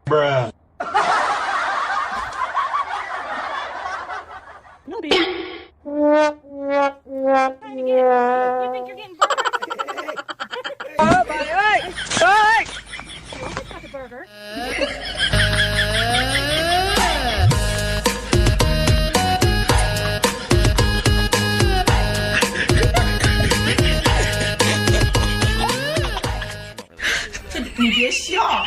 Bruh. No, baby. You think you're getting burgers? Oh, bye, bye. It's not a burger.你别笑。